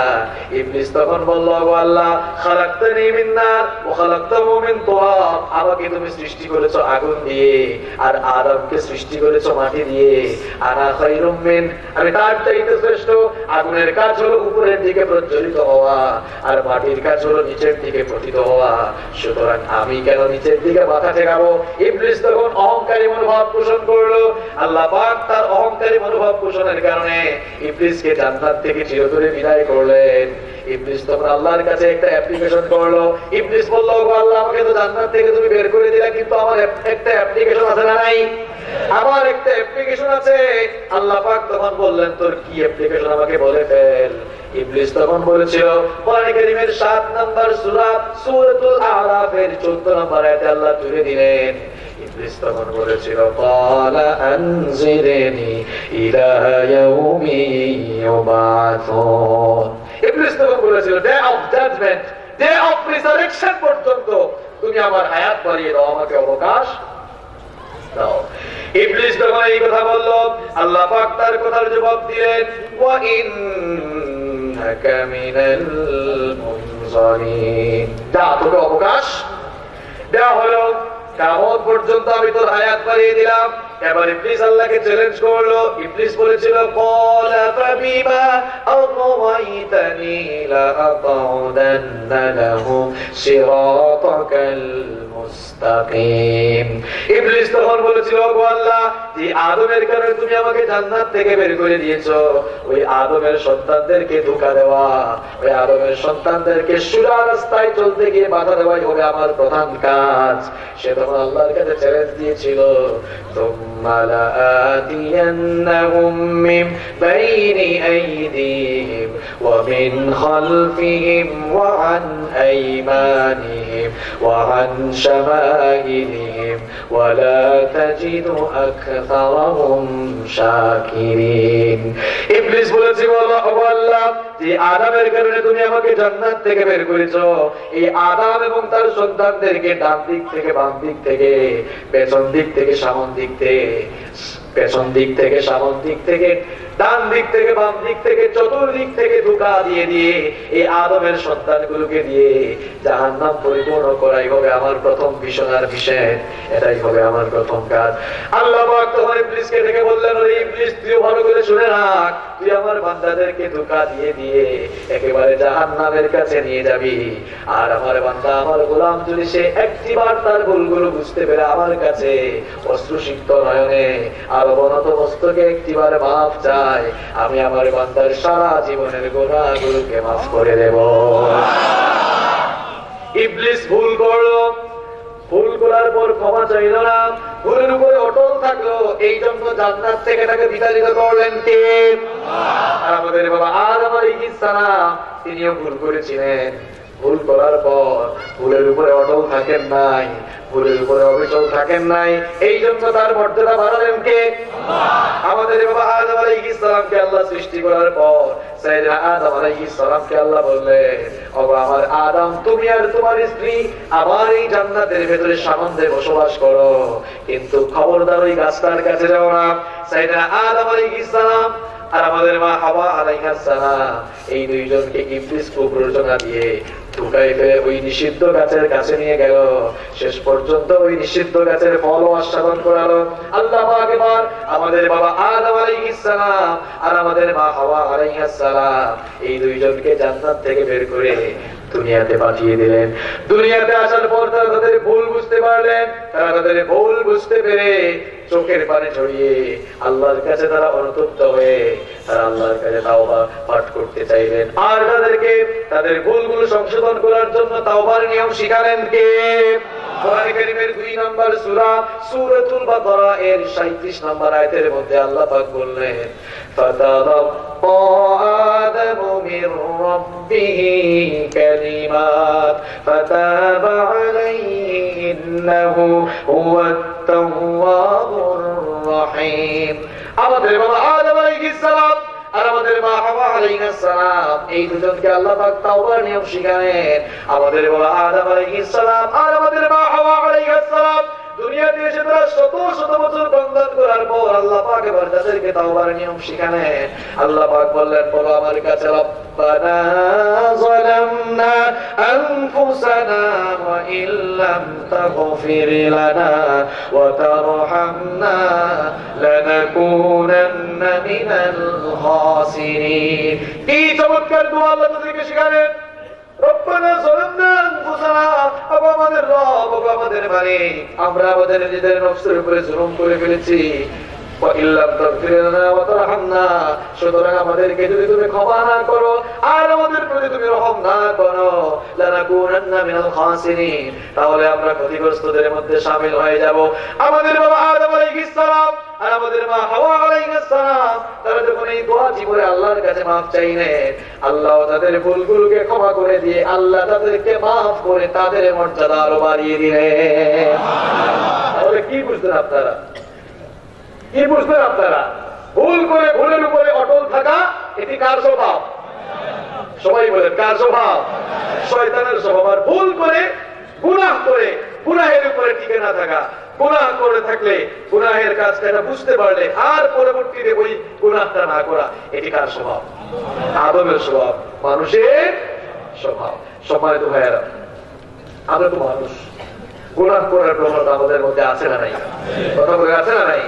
[SPEAKER 1] ইবলিস তখন বলল, ও আল্লাহ, খালাকতানি মিন নার ওয়া খালাকতাহু মিন তুরাব, আমাকে তুমি সৃষ্টি করেছো আগুন দিয়ে, আর আদমকে সৃষ্টি করেছো মাটি দিয়ে। আনা খায়রুম মিন, আমি তার চাইতে শ্রেষ্ঠ। আগুনের কাজ হলো উপরের দিকে প্রজ্বলিত হওয়া, আর মাটির কাজ হলো নিচের দিকে পতিত হওয়া, সুতরাং আমি কেন নিচের দিকে মাথা ঠেকাবো? ইবলিস তখন অহংকারী মনোভাব পোষণ করলো। আল্লাহ পাক তার অহংকারী মনোভাব পোষণের কারণে ইবলিসকে জান্নাত থেকে চিরতরে বিদায় করলেন। ইবলিস তখন আল্লাহর কাছে একটা অ্যাপ্লিকেশন করলো। ইবলিস বলল, ও আল্লাহ, আমাকে তো জান্নাত থেকে তুমি বের করে দিলা, কিন্তু আমার একটা অ্যাপ্লিকেশন আছে না নাই? আমার একটা অ্যাপ্লিকেশন আছে। আল্লাহ পাক তখন বললেন, তোর কি অ্যাপ্লিকেশন আমাকে বলে ফেল। ইবলিস তখন বলেছিল, কোরআন কারীমের 7 নম্বর সূরা সূরাতুল আরাফের 14 নম্বর আয়াতে আল্লাহ তুলে দিলেন। ইবলিস তখন বলেছিল, ক্বালা আনজিরনি ইলা ইয়াউমি ইউবাসুন। ইবলিস তখন বলেছিল, day of judgement, day of resurrection পর্যন্ত তুমি আমার হায়াত বাড়িয়ে দাও, আমাকে অবকাশ দাও। ইবলিস তখন এই কথা বলল। আল্লাহ পাক তার কথার জবাব দিলেন, ওয়া ইন্নাকা মিনাল মুনজারিন, যা, তোকে অবকাশ দেওয়া হলো, কিয়ামত পর্যন্ত আমি তোর হায়াত বাড়িয়ে দিলাম। এবার ইবলিস আল্লাহকে চ্যালেঞ্জ করলো। ইবলিস বলেছিল, ক্বালা ফাবিমা আযওয়াইতানি লা আতাউদান্না লাহুম সিরাতাকাল মুস্তাকিম। ইবলিস তখন বলেছিল, ও আল্লাহ, যে আদমের কারণে তুমি আমাকে জান্নাত থেকে বের করে দিয়েছো, ওই আদমের সন্তানদেরকে ধোঁকা দেওয়া, ওই আদমের সন্তানদেরকে সোজা রাস্তায় চলতে গিয়ে বাধা দেওয়াই হবে আমার প্রধান কাজ। সে তখন আল্লাহর কাছে চ্যালেঞ্জ দিয়েছিল, তুম্মা লাআতিয়ান্নাহুম মিন বাইনি আইদিহিম ওয়া মিন খালফিহিম ওয়া আন আইমানিহিম ওয়া আন শামাইলিহিম ওয়া লা তাজিদু আকসারাহুম শাকিরিন। ইবলিস বলেছে, ও আল্লাহ, যে আদমের কারণে তুমি আমাকে জান্নাত থেকে বের করেছো, এই আদম এবং তার সন্তানদেরকে ডান দিক থেকে বাম দিক থেকে, পেছন দিক থেকে সামন দিক থেকে, পেছন দিক থেকে সামন দিক থেকে, ডান দিক থেকে বাম দিক থেকে, চতুর্দিক থেকে ধোঁকা দিয়ে দিয়ে এই আদমের সন্তানগুলোকে দিয়ে জাহান্নাম পরিপূর্ণ করাই হবে আমার প্রথম মিশনার বিষয়, এটাই হবে আমার প্রথম কাজ। আল্লাহ পাক তখন ইবলিসকে ডেকে বললেন, ওরে ইবলিস, তুই ভালো করে শুনে রাখ, তুই আমার বান্দাদেরকে ধোঁকা দিয়ে দিয়ে একেবারে জাহান্নামের কাছে নিয়ে যাবি, আর আমার বান্দা, আমার গোলাম যদি সে একটিবার তার ভুলগুলো বুঝতে পেরে আমার কাছে অশ্রুসিক্ত নয়নে আর অবনত মস্তকে একটিবার মাফ চায়, আমি আমার বান্দার সারা জীবনের গুনাহগুলোকে মাফ করে দেব। ইবলিস ভুল করলো, ভুল করার পর ক্ষমা চাইল না, ভুলের উপরে অটল থাকলো, এই জন্য জান্নাত থেকে তাকে বিতাড়িত করলেন কে? আর আমাদের বাবা আদম আলাইহিস সালাম, তিনিও ভুল করেছিলেন। ভুল করার পর ভুলের উপরে অটল থাকেন নাই, ভুলের উপরে অবিচল থাকেন নাই, এই জন্য তার মর্যাদা বাড়ালেন কে? আমাদের বাবা আদম আলাইহিস সালামকে আল্লাহ সৃষ্টি করার পর সাইয়েদনা আদম আলাইহিস সালামকে আল্লাহ বললেন, ও আমার আদম, তুমি আর তোমার স্ত্রী আমার এই জান্নাতের ভেতরে সানন্দে বসবাস করো, কিন্তু খবরদার ওই গাছটার কাছে যাও না। সাইয়েদনা আদম আলাইহিস সালাম আর আমাদের মা হাওয়া আলাইহিস সালাম, এই দুইজনকে ইবলিস কুপ্ররোচনা দিয়ে ধোঁকায় ফেলে ওই নিষিদ্ধ গাছের কাছে নিয়ে গেল, শেষ পর্যন্ত ওই নিষিদ্ধ গাছের ফল আস্বাদন করালো। আল্লাহ পাক এবার আমাদের বাবা আদম আলাইহিস সালাম আর আমাদের মা হাওয়া আলাইহিস সালাম, এই দুইজনকে জান্নাত থেকে বের করে দুনিয়াতে পাঠিয়ে দিলেন। দুনিয়াতে আসার পর তারা তাদের ভুল বুঝতে পারলেন, তারা তাদের ভুল বুঝতে পেরে চোখের পানি ঝরিয়ে আল্লাহর কাছে তারা অনুতপ্ত হয়ে তারা আল্লাহর কাছে তাওবা পাঠ করতে চাইলেন, আর তাদেরকে তাদের ভুলগুলো সংশোধন করার জন্য তাওবার নিয়ম শিখালেন কে? কোরআন কারীমের 2 নম্বর সূরা সূরাতুল বাকারা এর 37 নম্বর আয়াতের মধ্যে আল্লাহ পাক বললেন, ফাতালাক্কা আদামু মির রাব্বিহি কালিমাত ফাতাবা আলাইহি ইন্নাহু হুয়াত তাওয়াবুর রহিম। আমাদের বাবা আদম আলাইহিস সালাম আর আমাদের মা হাওয়া আলাইহিস সালাম, এই দুজনকে আল্লাহ পাক তাওবার নিয়ম শিখালেন। আমাদের বাবা আদম আলাইহিস সালাম আর আমাদের মা হাওয়া আলাইহিস সালাম দুনিয়াতে এসে তারা শত শত বছর বন্ধন করার পর আল্লাহ পাক এবার তাদেরকে তাওবার নিয়ম শিখালেন। আল্লাহ পাক বললেন, বলো আমার কাছে, রব্বানা যালামনা আনফুসানা ওয়া ইল্লাম তাগফির লানা ওয়া তারহামনা লানাকুনান্না মিনাল খাসিরিন। কি চমৎকার দোয়া আল্লাহ তাদেরকে শিখালেন। রব্বানা যালামনা আনফুসানা, আমাদের রব, আমাদের মালিক, আমরা আমাদের নিজেদের নফসের উপরে জুলুম করে ফেলেছি, ওয়া ইল্লাম তাগফির লানা ওয়া তারহামনা, সুতরাং আমাদেরকে যদি তুমি ক্ষমা না করো আর আমাদের প্রতি তুমি রহম না করো, লানাকুনান্না মিনাল খাসিরিন, তাহলে আমরা ক্ষতিগ্রস্তদের মধ্যে শামিল হয়ে যাব। আমাদের বাবা আদম আলাইহিস সালাম আর আমাদের মা হাওয়া আলাইহিস সালাম তারা যখন এই দোয়াটি করে আল্লাহর কাছে মাফ চাইলেন, আল্লাহ তাদের ভুলগুলোকে ক্ষমা করে দিয়ে আল্লাহ তাদেরকে মাফ করে তাদের মর্যাদা আরো বাড়িয়ে দিলেন। তাহলে কি বুঝলেন আপনারা? কি বুঝলেন আপনারা? ভুল করে ভুলের উপরে অটল থাকা, এটি কার স্বভাব? সবাই বলেন, কার স্বভাব? শয়তানের স্বভাব। আর ভুল করে গুনাহ করে গুনাহের উপরে টিকে না থাকা, গুনাহ করে থাকলে গুনাহের কাজটা বুঝতে পারলে আর পরবর্তীতে ওই গুনাহটা না করা, এটি কার স্বভাব? আদমের স্বভাব, মানুষের স্বভাব। সম্মানিত ভাইয়েরা, আমরা তো মানুষ, গুনাহ করার প্রবণতা আমাদের মধ্যে আছে না নাই? কথা বলে আছে না নাই?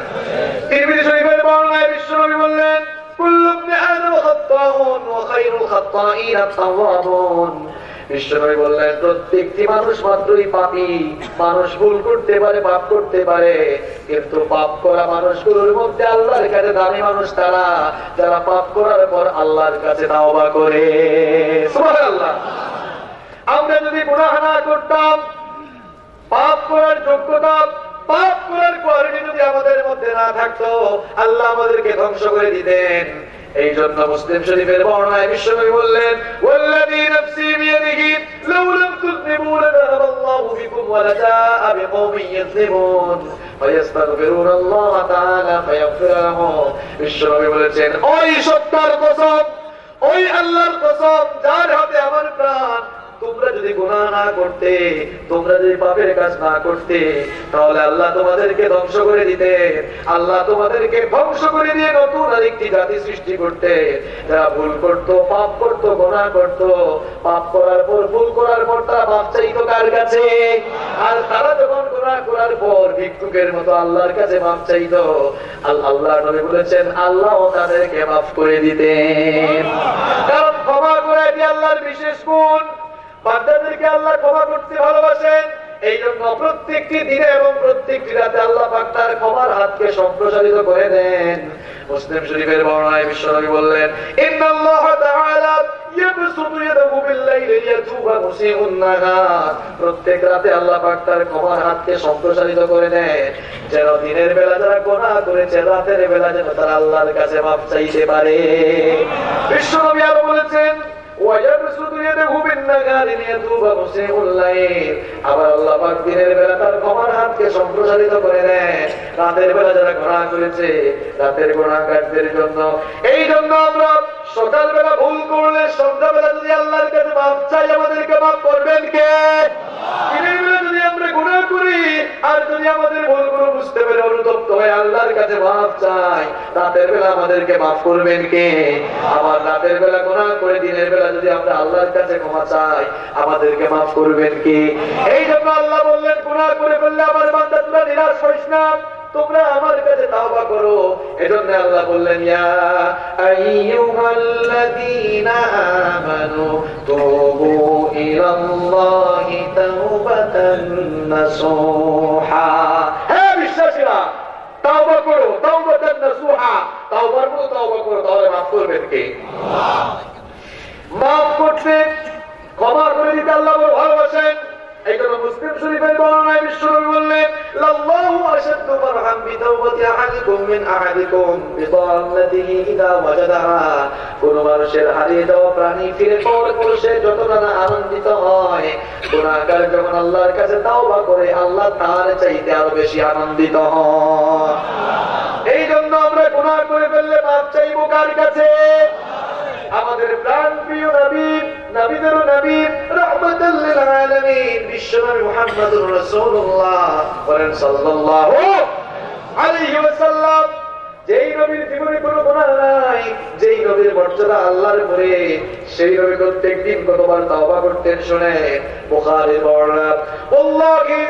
[SPEAKER 1] তিরমিজি শরীফের বর্ণনায় বিশ্বনবী বললেন, কুল্লু ইবনে আদম খাত্তাউন ওয়া খায়রুল খাত্তাইন আত-তাওয়াবুন। বিশ্বনবী বললেন প্রত্যেকটি মানুষ মাত্রই পাপী, মানুষ ভুল করতে পারে, পাপ করতে পারে, কিন্তু পাপ করা মানুষগুলোর মধ্যে আল্লাহর কাছে দামি মানুষ তারা যারা পাপ করার পর আল্লাহর কাছে তাওবা করে। সুবহানাল্লাহ। আমরা যদি গুনাহ না করতাম, পাপ করার যোগ্যতা, পাপ করার কোয়ালিটি যদি আমাদের মধ্যে না থাকতো, আল্লাহ আমাদেরকে ধ্বংস করে দিতেন। এই জন্য মুসলিম শরীফের বর্ণনায় বিশ্বনবী বললেন ওয়াল্লাযী নাফসি বিয়াদিহি লাউ লাম তুযনিবু লাযাহাবাল্লাহু বিকুম ওয়া লাজাআ বিকওমিন ইয়াযনিবুন ফায়াস্তাগফিরুনাল্লাহ তাআলা ফায়াগফির লাহুম। বিশ্বনবী বলেছেন ওই সত্তার কসম, ওই আল্লাহর কসম যার হাতে আমার প্রাণ, তোমরা যদি গুনাহ না করতে, তোমরা যদি পাপের কাজ না করতে, তাহলে আল্লাহ তোমাদেরকে ধ্বংস করে দিতে। আল্লাহ তোমাদেরকে ধ্বংস করে দিয়ে নতুন আরেকটি জাতি সৃষ্টি করতে, যারা ভুল করত, পাপ করত, গুনাহ করত, পাপ করার পর, ভুল করার পর তারা মাফ চাইতো কার কাছে? আর তারা যখন গুনাহ করার পর ভিক্ষুকের মতো আল্লাহর কাছে মাফ চাইতো, আল্লাহ নবী বলেছেন আল্লাহ তাদেরকে মাফ করে দিতেন। কারণ ক্ষমা করে এটি আল্লাহর বিশেষ গুণ। বান্দাদেরকে আল্লাহ ক্ষমা করতে ভালোবাসেন। এই জন্য প্রত্যেকটি দিনে এবং প্রত্যেকটি রাতে আল্লাহ পাক তার ক্ষমার হাতকে সম্প্রসারিত করে দেন। মুসলিম শরীফের বর্ণনায় বিশ্বনবী বললেন ইন্নাল্লাহ তাআলা ইয়াবসুতু ইয়াদাহু বিল-লাইলি লিয়াতুবা মুসিউন নাহার। প্রত্যেক রাতে আল্লাহ পাক তার ক্ষমার হাতকে সম্প্রসারিত করে দেন, যেন দিনের বেলা যারা গুনাহ করেছে রাতের বেলা যেন তারা আল্লাহর কাছে মাফ চাইতে পারে। বিশ্বনবী আরো বলেছেন আবার আল্লাহ পাক দিনের বেলা তার ক্ষমার হাতকে সম্প্রসারিত করে দেন রাতের বেলা যারা গুনাহ করেছে রাতের গুনাহগারদের জন্য। এই জন্য আমরা সকালবেলা ভুল করলে সন্ধ্যাবেলা যদি আল্লাহর কাছে মাফ চাই, আমাদেরকে মাফ করবেন কে? দিনের বেলা যদি আমরা গুনাহ করি আর যদি আমাদের ভুলগুলো বুঝতে পেরে অনুতপ্ত হয়ে আল্লাহর কাছে মাফ চাই, রাতের বেলা আমাদেরকে মাফ করবেন কে? আবার রাতের বেলা গুনাহ করে দিনের বেলা যদি আমরা আল্লাহর কাছে ক্ষমা চাই, আমাদেরকে মাফ করবেন কে? এই জন্য আল্লাহ বললেন গুনাহ করে ফেললে আমার বান্দা তোমরা নিরাশ হইস না, তোমরা আমার কাছে তাওবা করো। এজন্য আল্লাহ বললেন ইয়া আইয়ুহাল্লাযীনা আমানু তুবু ইলাল্লাহি তাওবাতান নাসুহা। হে বিশ্বাসীরা, তাওবা করো, তাওবাতান নাসুহা, তাওবার মতো তাওবা করো, তাহলে মাফ করবেন কে? আল্লাহ। মাফ করতে, ক্ষমা করে দিতে আল্লাহ ভালোবাসেন। এই জন্য মুসলিম শরীফের বর্ণনায় বিশ্বনবী বললেন লাল্লাহু আশাদ্দু ফারহাম বিতাওবাতি আহাদিকুম মিন আহাদিকুম বিদাল্লাতিহি ইযা ওয়াজাদাহা। কোন মানুষের হারিয়ে যাওয়া প্রাণী ফিরে পাওয়ার পর সে যতটা না আনন্দিত হয়, গুনাহগার যখন আল্লাহর কাছে তাওবা করে আল্লাহ তার চাইতে আরো বেশি আনন্দিত হন। এই জন্য আমরা গুনাহ করে ফেললে মাফ চাইবো কার কাছে? আমাদের প্রাণ প্রিয় নবী, নবীদের নবী, রাহমাতাল লিল আলামিন বিশ্বনবী মুহাম্মদুর রাসূলুল্লাহ সাল্লাল্লাহু আলাইহি ওয়াসাল্লাম। যেই নবীর জীবনে কোনো গুনাহ নাই, যেই নবীর মর্যাদা আল্লাহর উপরে, সেই নবী প্রত্যেকদিন কতবার তাওবা করতেন শুনে বুখারীর বর্ণনা ওয়াল্লাহি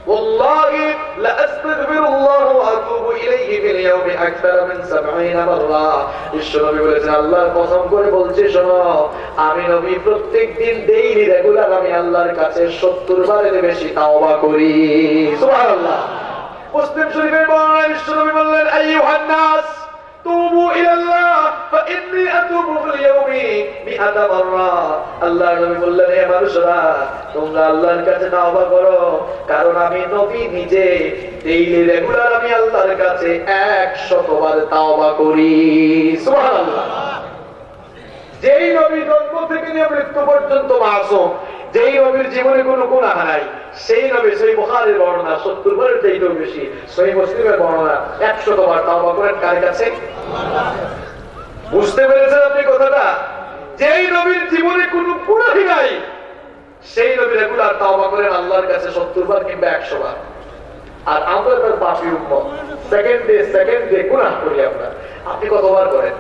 [SPEAKER 1] ওয়াল্লাহি লা আস্তাগফিরুল্লাহ ওয়া আতুবু ইলাইহি ফিল ইয়াউমি আকসার মিন 70 মাররা। বিশ্বনবী বলেছেন আল্লাহর কসম করে বলছি শোনো, আমি নবী প্রত্যেকদিন ডেইলি রেগুলার আমি আল্লাহর কাছে 70 বারের বেশি তাওবা করি। সুবহানাল্লাহ। মুসলিম শরীফের বর্ণনায় বিশ্বনবী বললেন আইয়ুহান নাস তুবু ইলাল্লাহ ফাইন্নী আতুবু ফিল ইয়াউমি 100 মাররা। আল্লাহর নবী বললেন হে মানুষরা, তোমরা আল্লাহর কাছে তাওবা করো, কারণ আমি নবী নিজে ডেইলি রেগুলার আমি আল্লাহর কাছে 100 বার তাওবা করি। সুবহানাল্লাহ। যেই নবী জন্ম থেকে নিয়ে মৃত্যু পর্যন্ত মাসুম, যেই নবীর জীবনে কোনো গুনাহ নাই, সেই নবী সহিহ বুখারীর বর্ণনা 70 বারের চাইতেও বেশি, সহিহ মুসলিমের বর্ণনা 100 বার তাওবা করেন কার কাছে? বুঝতে পেরেছেন আপনি কথাটা? যেই নবীর জীবনে কোনো গুনাহ নাই, সেই নবী রেগুলার তাওবা করেন আল্লাহর কাছে 70 বার কিংবা 100 বার। আর আমরা তার পাপী উম্মত, সেকেন্ডে গুনাহ করি আমরা। আপনি কতবার করেন?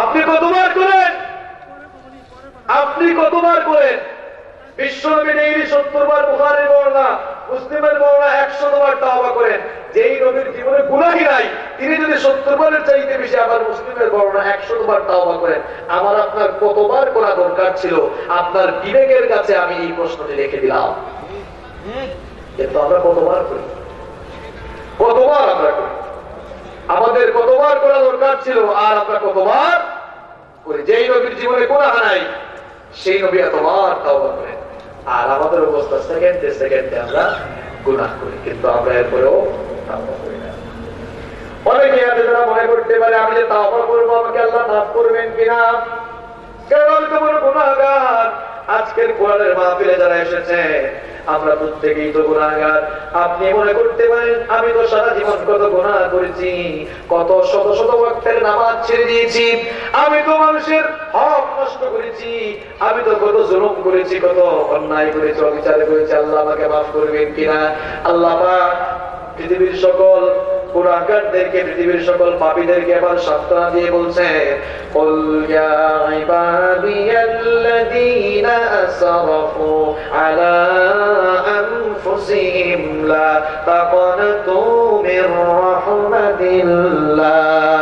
[SPEAKER 1] আপনি কতবার করেন? আপনি কতবার করেন? বিশ্বনবী ডেইলি 70 বার, বুখারীর বর্ণনা, মুসলিমের বর্ণনা 100 বার তাওবা করেন। যেই নবীর জীবনে গুনাহই নাই, তিনি যদি 70 বারের চাইতে বেশি, আবার মুসলিমের বর্ণনা 100 বার তাওবা করেন, আমার আপনার কতবার করা দরকার ছিল? আপনার বিবেকের কাছে আমি এই প্রশ্নটি রেখে দিলাম। কিন্তু আমরা কতবার করি? কতবার আমরা করি? আমাদের কতবার করা দরকার ছিল আর আমরা কতবার করি? যেই নবীর জীবনে গুনাহ নাই সেই নবী এতবার তাওবা করেন, আর আমাদের অবস্থা সেকেন্ডে সেকেন্ডে আমরা গুনাহ করি, কিন্তু আমরা এরপরেও তাওবা করি না। অনেকে আছে যারা মনে করতে পারে আমি যে তাওবা করবো আমাকে আল্লাহ মাফ করবেন কিনা, কারণ আমি তো বড় গুনাহগার। আজকের কোরআনের মাহফিলে যারা এসেছে আমরা প্রত্যেকেই তো গুনাহগার। আপনি মনে করতে পারেন আমি তো সারা জীবন কত গুনাহ করেছি, কত শত শত ওয়াক্তের নামাজ ছেড়ে দিয়েছি, আমি তো মানুষের হক নষ্ট করেছি, আমি তো কত জুলুম করেছি, কত অন্যায় করেছি, অবিচার করেছি, আল্লাহ আমাকে মাফ করবেন কিনা? আল্লাহ পাক পৃথিবীর সকল গুনাহগারদেরকে, পৃথিবীর সকল পাপীদেরকে আবার সান্ত্বনা দিয়ে বলছে, কুল ইয়া ইবাদিয়াল্লাযীনা আসরাফু আলা আনফুসিহিম লা তাকনাতু মির রাহমাতিল্লাহ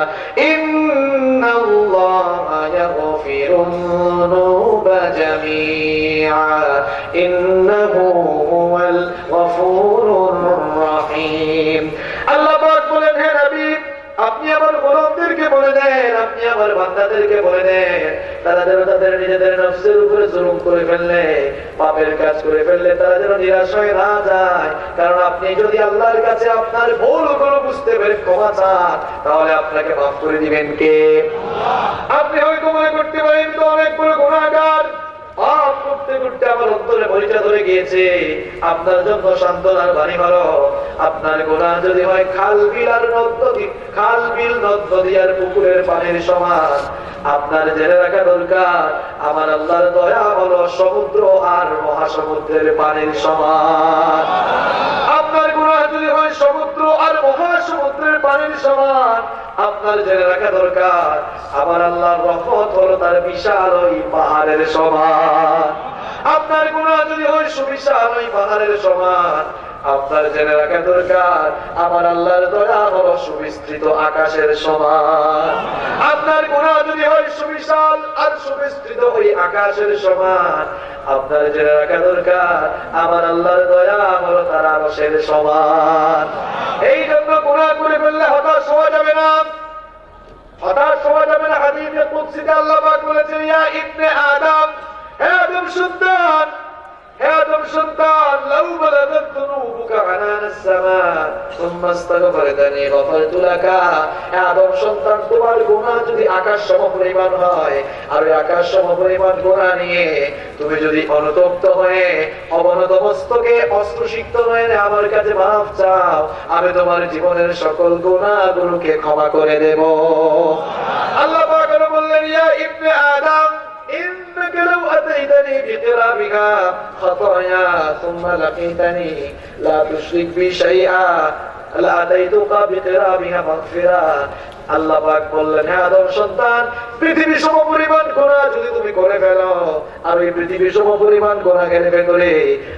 [SPEAKER 1] ইন্নাল্লাহা ইয়াগফিরুয যুনুবা জামিআ ইন্নাহু হুয়াল গফুরুর রহিম। আল্লাহ পাক বলেন, হে নবী আপনি আমার গোলামদেরকে বলে দেন, আপনি আমার বান্দাদেরকে বলে দেন, তারা যেন তাদের নিজেদের নফসের উপরে জুলুম করে ফেললে, পাপের কাজ করে ফেললে তারা যেন নিরাশ হয়ে না যায়। কারণ আপনি যদি আল্লাহর কাছে আপনার ভুলগুলো বুঝতে পেরে ক্ষমা চান তাহলে আপনাকে মাফ করে দিবেন কে? আপনি হয়তো মনে করতে পারেন তো অনেক বড় গুনাহগার, পাপ করতে করতে আমার অন্তরে মরিচা ধরে গিয়েছে। আপনার জন্য সান্ত্বনার বাণী হলো, আপনার গুনাহ যদি হয় খাল বিল আর নদ-নদী, খাল বিল নদ-নদী আর পুকুরের পানির সমান, আপনার জেনে রাখা দরকার আমার আল্লাহর দয়া হলো সমুদ্র আর মহাসমুদ্রের পানির সমান। আপনার গুনাহ যদি হয় সমুদ্র আর মহাসমুদ্রের পানির সমান, আপনার জেনে রাখা দরকার আমার আল্লাহর রহমত হলো তার বিশাল ওই পাহাড়ের সমান। আপনার গুনাহ যদি হয় সুবিশাল ওই পাহাড়ের সমান, আপনার জেনে রাখা দরকার আমার আল্লাহর দয়া হলো সুবিস্তৃত আকাশের সমান। আপনার গুনাহ যদি হয় সুবিশাল আর সুবিস্তৃত ওই আকাশের সমান, আপনার জেনে রাখা দরকার আমার আল্লাহর দয়া হলো তার আরশের সমান। এই জন্য গুনাহ করে ফেললে হতাশ হওয়া যাবে না, হতাশ হওয়া যাবে না। হাদিসে কুদসিতে আল্লাহ পাক বলেছেন, ইয়া ইবনে আদম, হে আদম সন্তান, হে আদম সন্তান, লাউ বালাগাত যুনুবুকা আনানাস সামা সুম্মা ইস্তাগফারতানি গফারতু লাকা। হে আদম সন্তান, তোমার গুনাহ যদি আকাশ সমপরিমাণ হয় আর ওই আকাশ সমপরিমাণ গুনাহ নিয়ে তুমি যদি অনুতপ্ত হয়ে অবনত মস্তকে অশ্রুসিক্ত হয়ে আমার কাছে মাফ চাও, আমি তোমার জীবনের সকল গুনাহগুলোকে ক্ষমা করে দেব। আল্লাহ পাক বললেন, ইয়া ইবনে আদম إنك لو أتيتني بقرابها خطايا ثم لقيتني لا تشرك بي شيئا لأتيتك بقرابها مغفرة। আল্লাহ পাক বললেন, হে আদম সন্তান, পৃথিবী সমপরিমাণ গুনাহ যদি তুমি করে ফেলো আর ওই পৃথিবী সমপরিমাণ গুনাহের ভেতরে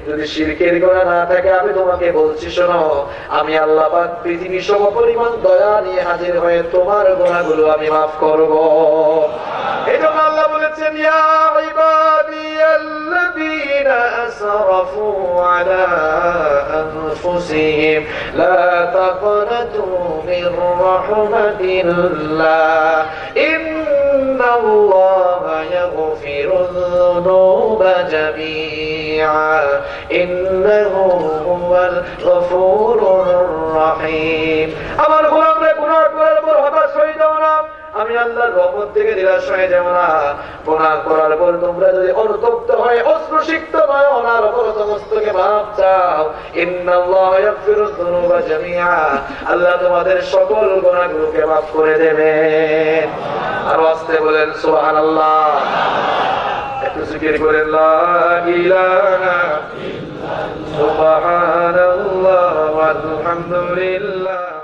[SPEAKER 1] যদি শিরকের গুনাহ না থাকে, আমি তোমাকে বলছি শোনো, আমি আল্লাহ পাক পৃথিবী সমপরিমাণ দয়া নিয়ে হাজির হয়ে তোমার গুনাহগুলো আমি মাফ করব। এজন্য আল্লাহ বলেছেন, ইয়া ইবাদিয়াল্লাযীনা আসরাফু আলা আনফুসিহিম লা তাকনাতু মির রাহমাতিল্লাহ ইন্নাল্লাহা ইয়াগফিরুয যুনুবা জামিআ ইন্নাহু হুয়াল গফুরুর রহিম। আমার গোলামরা গুনাহ করার পর হতাশ হয়ে যাও না, আমি আল্লাহর রহমত থেকে নিরাশ হয়ে যাব না। গুনাহ করার পর তোমরা যদি অনুতপ্ত হয়ে অশ্রুসিক্ত নয়, ওনার উপর সমস্তকে মাফ চাও, ইন্নাল্লাহা ইয়াগফিরুয যুনুবা জামিআ, আল্লাহ তোমাদের সকল গুনাহগুলোকে মাফ করে দেবেন। আর আস্তে বলেন সুবহানাল্লাহ, একটু জিকির করেন লা ইলাহা ইল্লাল্লাহ সুবহানাল্লাহ ওয়াল হামদুলিল্লাহ।